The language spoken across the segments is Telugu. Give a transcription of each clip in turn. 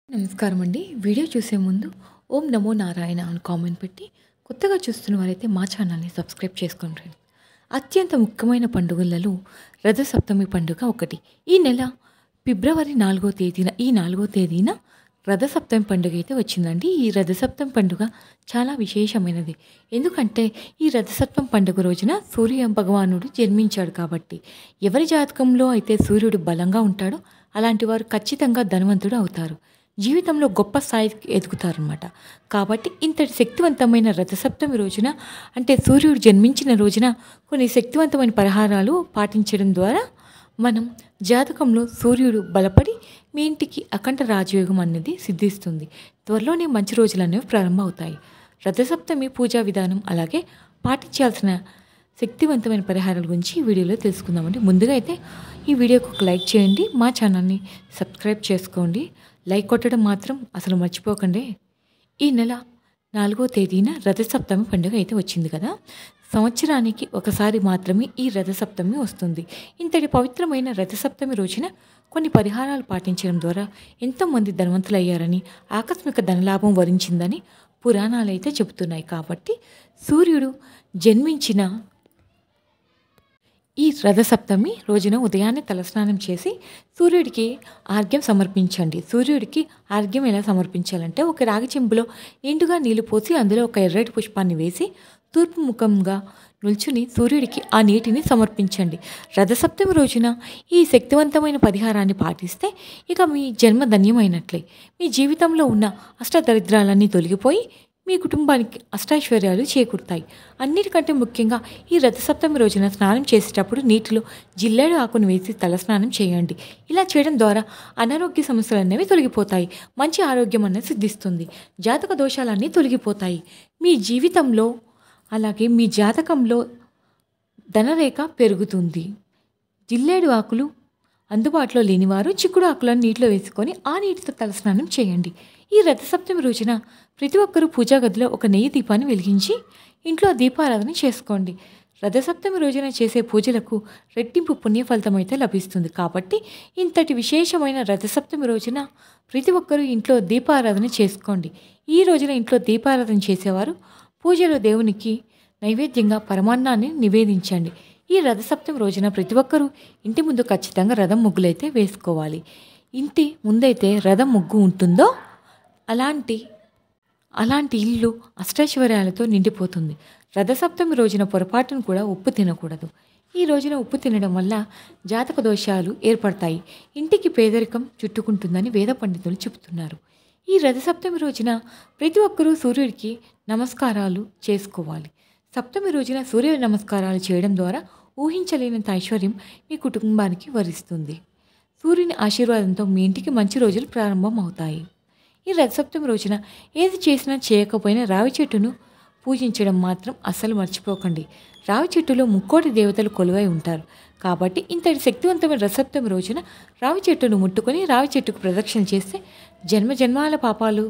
నమస్కారం అండి. వీడియో చూసే ముందు ఓం నమో నారాయణ అని కామెంట్ పెట్టి కొత్తగా చూస్తున్న వారైతే మా ఛానల్ని సబ్స్క్రైబ్ చేసుకోండి. అత్యంత ముఖ్యమైన పండుగలలో రథసప్తమి పండుగ ఒకటి. ఈ నెల ఫిబ్రవరి 4వ తేదీన ఈ 4వ తేదీన రథసప్తమి పండుగ అయితే వచ్చిందండి. ఈ రథసప్తమి పండుగ చాలా విశేషమైనది. ఎందుకంటే ఈ రథసప్తమి పండుగ రోజున సూర్య భగవానుడు జన్మించాడు కాబట్టి ఎవరి జాతకంలో అయితే సూర్యుడు బలంగా ఉంటాడో అలాంటి వారు ఖచ్చితంగా ధనవంతుడు అవుతారు. జీవితంలో గొప్ప స్థాయికి ఎదుగుతారనమాట. కాబట్టి ఇంతటి శక్తివంతమైన రథసప్తమి రోజున అంటే సూర్యుడు జన్మించిన రోజున కొన్ని శక్తివంతమైన పరిహారాలు పాటించడం ద్వారా మనం జాతకంలో సూర్యుడు బలపడి మీ ఇంటికి అఖండ రాజయోగం అనేది సిద్ధిస్తుంది. త్వరలోనే మంచి రోజులు అనేవి ప్రారంభమవుతాయి. రథసప్తమి పూజా విధానం అలాగే పాటించాల్సిన శక్తివంతమైన పరిహారాల గురించి ఈ వీడియోలో తెలుసుకుందామండి. ముందుగా అయితే ఈ వీడియోకి ఒక లైక్ చేయండి, మా ఛానల్ని సబ్స్క్రైబ్ చేసుకోండి. లైక్ కొట్టడం మాత్రం అసలు మర్చిపోకండి. ఈ నెల 4వ తేదీన రథసప్తమి పండుగ అయితే వచ్చింది కదా. సంవత్సరానికి ఒకసారి మాత్రమే ఈ రథసప్తమి వస్తుంది. ఇంతటి పవిత్రమైన రథసప్తమి రోజున కొన్ని పరిహారాలు పాటించడం ద్వారా ఎంతోమంది ధనవంతులయ్యారని, ఆకస్మిక ధనలాభం వరించిందని పురాణాలు అయితే చెబుతున్నాయి. కాబట్టి సూర్యుడు జన్మించిన ఈ రథసప్తమి రోజున ఉదయాన్నే తలస్నానం చేసి సూర్యుడికి ఆర్ఘ్యం సమర్పించండి. సూర్యుడికి ఆర్ఘ్యం ఎలా సమర్పించాలంటే ఒక రాగి చెంబులో నిండుగా నీళ్లు పోసి అందులో ఒక ఎర్రటి పుష్పాన్ని వేసి తూర్పు ముఖంగా నిల్చుని సూర్యుడికి ఆ నీటిని సమర్పించండి. రథసప్తమి రోజున ఈ శక్తివంతమైన పరిహారాన్ని పాటిస్తే ఇక మీ జన్మ ధన్యమైనట్లే. మీ జీవితంలో ఉన్న అష్టదరిద్రాలన్నీ తొలగిపోయి మీ కుటుంబానికి అష్టైశ్వర్యాలు చేకూరుతాయి. అన్నిటికంటే ముఖ్యంగా ఈ రథసప్తమి రోజున స్నానం చేసేటప్పుడు నీటిలో జిల్లేడు ఆకును వేసి తలస్నానం చేయండి. ఇలా చేయడం ద్వారా అనారోగ్య సమస్యలు అనేవి తొలగిపోతాయి. మంచి ఆరోగ్యం అనేది సిద్ధిస్తుంది. జాతక దోషాలన్నీ తొలగిపోతాయి. మీ జీవితంలో అలాగే మీ జాతకంలో ధనరేఖ పెరుగుతుంది. జిల్లేడు ఆకులు అందుబాటులో లేనివారు చిక్కుడు ఆకులను నీటిలో వేసుకొని ఆ నీటితో తలస్నానం చేయండి. ఈ రథసప్తమి రోజున ప్రతి ఒక్కరూ పూజా గదిలో ఒక నెయ్యి దీపాన్ని వెలిగించి ఇంట్లో దీపారాధన చేసుకోండి. రథసప్తమి రోజున చేసే పూజలకు రెట్టింపు పుణ్య ఫలితం అయితే లభిస్తుంది. కాబట్టి ఇంతటి విశేషమైన రథసప్తమి రోజున ప్రతి ఒక్కరూ ఇంట్లో దీపారాధన చేసుకోండి. ఈ రోజున ఇంట్లో దీపారాధన చేసేవారు పూజలో దేవునికి నైవేద్యంగా పరమాన్నాన్ని నివేదించండి. ఈ రథసప్తమి రోజున ప్రతి ఒక్కరూ ఇంటి ముందు ఖచ్చితంగా రథం ముగ్గులైతే వేసుకోవాలి. ఇంటి ముందైతే రథం ముగ్గు ఉంటుందో అలాంటి ఇల్లు అష్టైశ్వర్యాలతో నిండిపోతుంది. రథసప్తమి రోజున పొరపాటును కూడా ఉప్పు తినకూడదు. ఈ రోజున ఉప్పు తినడం వల్ల జాతక దోషాలు ఏర్పడతాయి. ఇంటికి పేదరికం చుట్టుకుంటుందని వేద పండితులు చెబుతున్నారు. ఈ రథసప్తమి రోజున ప్రతి ఒక్కరూ సూర్యుడికి నమస్కారాలు చేసుకోవాలి. సప్తమి రోజున సూర్య నమస్కారాలు చేయడం ద్వారా ఊహించలేనంత ఐశ్వర్యం మీ కుటుంబానికి వరిస్తుంది. సూర్యుని ఆశీర్వాదంతో మీ ఇంటికి మంచి రోజులు ప్రారంభం అవుతాయి. ఈ రథసప్తమి రోజున ఏది చేసినా చేయకపోయినా రావి చెట్టును పూజించడం మాత్రం అస్సలు మర్చిపోకండి. రావి చెట్టులో ముక్కోటి దేవతలు కొలువై ఉంటారు. కాబట్టి ఇంతటి శక్తివంతమైన రథసప్తమి రోజున రావి చెట్టును ముట్టుకొని రావి చెట్టుకు ప్రదక్షిణ చేస్తే జన్మజన్మాల పాపాలు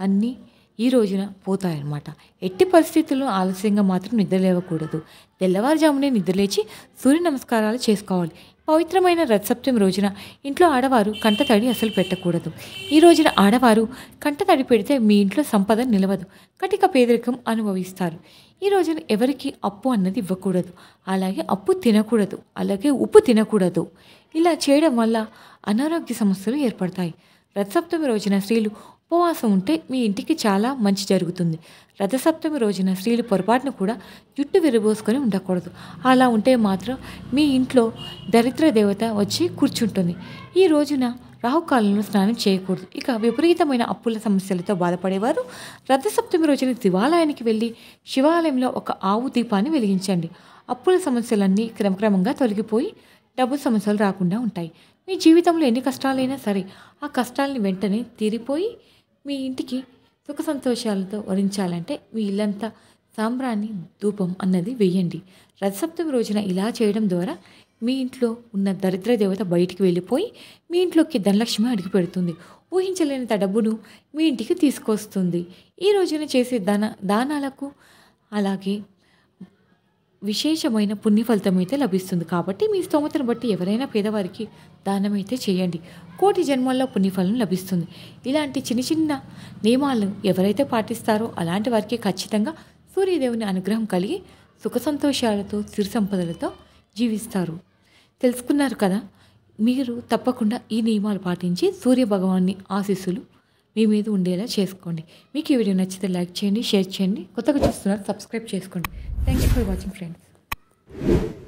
అన్నీ ఈ రోజున పోతాయన్నమాట. ఎట్టి పరిస్థితుల్లో ఆలస్యంగా మాత్రం నిద్రలేవకూడదు. తెల్లవారుజామునే నిద్రలేచి సూర్య నమస్కారాలు చేసుకోవాలి. పవిత్రమైన రథసప్తమి రోజున ఇంట్లో ఆడవారు కంటతడి అసలు పెట్టకూడదు. ఈ రోజున ఆడవారు కంటతడి పెడితే మీ ఇంట్లో సంపద నిలవదు, కటిక పేదరికం అనుభవిస్తారు. ఈ రోజున ఎవరికి అప్పు అన్నది ఇవ్వకూడదు, అలాగే అప్పు తినకూడదు, అలాగే ఉప్పు తినకూడదు. ఇలా చేయడం వల్ల అనారోగ్య సమస్యలు ఏర్పడతాయి. రథసప్తమి రోజున స్త్రీలు ఉపవాసం ఉంటే మీ ఇంటికి చాలా మంచి జరుగుతుంది. రథసప్తమి రోజున స్త్రీలు పొరపాటును కూడా జుట్టు విరబోసుకొని ఉండకూడదు. అలా ఉంటే మాత్రం మీ ఇంట్లో దరిద్ర దేవత వచ్చి కూర్చుంటుంది. ఈ రోజున రాహుకాలంలో స్నానం చేయకూడదు. ఇక విపరీతమైన అప్పుల సమస్యలతో బాధపడేవారు రథసప్తమి రోజున శివాలయానికి వెళ్ళి శివాలయంలో ఒక ఆవు దీపాన్ని వెలిగించండి. అప్పుల సమస్యలన్నీ క్రమక్రమంగా తొలగిపోయి డబ్బు సమస్యలు రాకుండా ఉంటాయి. మీ జీవితంలో ఎన్ని కష్టాలైనా సరే ఆ కష్టాలని వెంటనే తీరిపోయి మీ ఇంటికి సుఖ సంతోషాలతో వరించాలంటే మీ ఇల్లంతా సాంబ్రాణి ధూపం అన్నది వేయండి. రథసప్తమి రోజున ఇలా చేయడం ద్వారా మీ ఇంట్లో ఉన్న దరిద్ర దేవత బయటికి వెళ్ళిపోయి మీ ఇంట్లోకి ధనలక్ష్మి అడుగు పెడుతుంది. ఊహించలేనంత డబ్బును మీ ఇంటికి తీసుకొస్తుంది. ఈ రోజున చేసే దానాలకు అలాగే విశేషమైన పుణ్య ఫలితం అయితే లభిస్తుంది. కాబట్టి మీ స్తోమతను బట్టి ఎవరైనా పేదవారికి దానం అయితే చేయండి. కోటి జన్మల్లో పుణ్యఫలం లభిస్తుంది. ఇలాంటి చిన్న చిన్న నియమాలను ఎవరైతే పాటిస్తారో అలాంటి వారికి ఖచ్చితంగా సూర్యదేవుని అనుగ్రహం కలిగి సుఖ సంతోషాలతో సిరి సంపదలతో జీవిస్తారు. తెలుసుకున్నారు కదా. మీరు తప్పకుండా ఈ నియమాలు పాటించి సూర్య భగవాన్ని ఆశీస్సులు మీ మీద ఉండేలా చేసుకోండి. మీకు ఈ వీడియో నచ్చితే లైక్ చేయండి, షేర్ చేయండి. కొత్తగా చూస్తున్నారు సబ్స్క్రైబ్ చేసుకోండి. Thank you for watching friends.